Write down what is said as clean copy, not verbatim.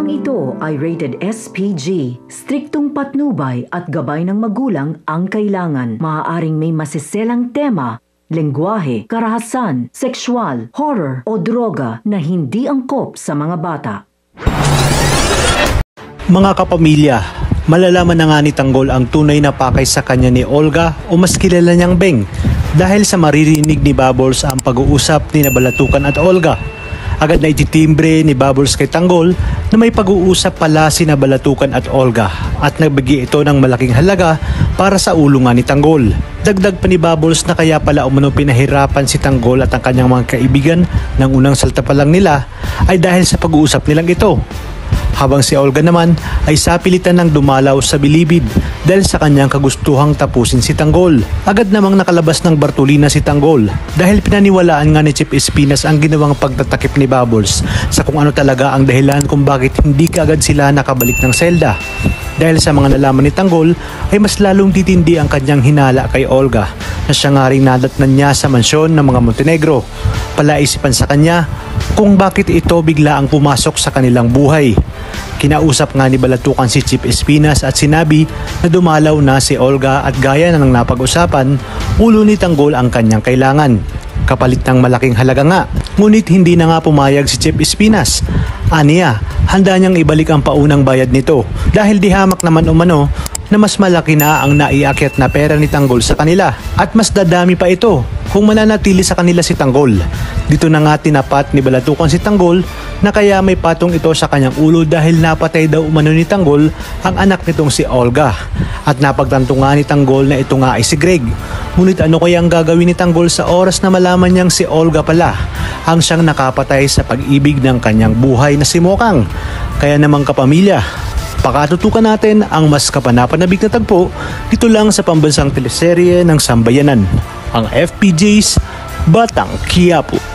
Programang ito ay rated SPG. Striktong patnubay at gabay ng magulang ang kailangan. Maaaring may masiselang tema, lengguwahe, karahasan, sexual, horror o droga na hindi angkop sa mga bata. Mga kapamilya, malalaman na nga ni Tanggol ang tunay na pakay sa kanya ni Olga o mas kilala niyang Beng dahil sa maririnig ni Bubbles ang pag-uusap ni Balatukan at Olga. Agad na ititimbre ni Bubbles kay Tanggol na may pag-uusap pala si Balatukan at Olga at nagbigay ito ng malaking halaga para sa ulungan ni Tanggol. Dagdag pa ni Bubbles na kaya pala umano pinahirapan si Tanggol at ang kanyang mga kaibigan ng unang salta pa lang nila ay dahil sa pag-uusap nilang ito. Habang si Olga naman ay sapilitan ng dumalaw sa bilibid dahil sa kanyang kagustuhang tapusin si Tanggol. Agad namang nakalabas ng Bartolina si Tanggol dahil pinaniwalaan nga ni Chief Espinas ang ginawang pagtatakip ni Bubbles sa kung ano talaga ang dahilan kung bakit hindi kaagad sila nakabalik ng selda. Dahil sa mga nalaman ni Tanggol ay mas lalong titindi ang kanyang hinala kay Olga na siya nga rin nadatnan niya sa mansyon ng mga Montenegro. Palaisipan sa kanya kung bakit ito bigla ang pumasok sa kanilang buhay. Kinausap nga ni Balatukan si Chief Espinas at sinabi na dumalaw na si Olga at gaya na ng napag-usapan, ulo ni Tanggol ang kanyang kailangan. Kapalit ng malaking halaga nga, ngunit hindi na nga pumayag si Chief Espinas. Aniya, handa niyang ibalik ang paunang bayad nito dahil di hamak naman umano na mas malaki na ang naiakyat na pera ni Tanggol sa kanila at mas dadami pa ito kung mananatili sa kanila si Tanggol. Dito na nga tinapat ni Balatukan si Tanggol na kaya may patong ito sa kanyang ulo dahil napatay daw umano ni Tanggol ang anak nitong si Olga. At napagtanto nga ni Tanggol na ito nga ay si Greg. Ngunit ano kaya ang gagawin ni Tanggol sa oras na malaman niyang si Olga pala ang siyang nakapatay sa pag-ibig ng kanyang buhay na si Mokang? Kaya namang kapamilya, pakatutukan natin ang mas kapanapanabik na tagpo dito lang sa pambansang teleserye ng Sambayanan, ang FPJ's Batang Quiapo.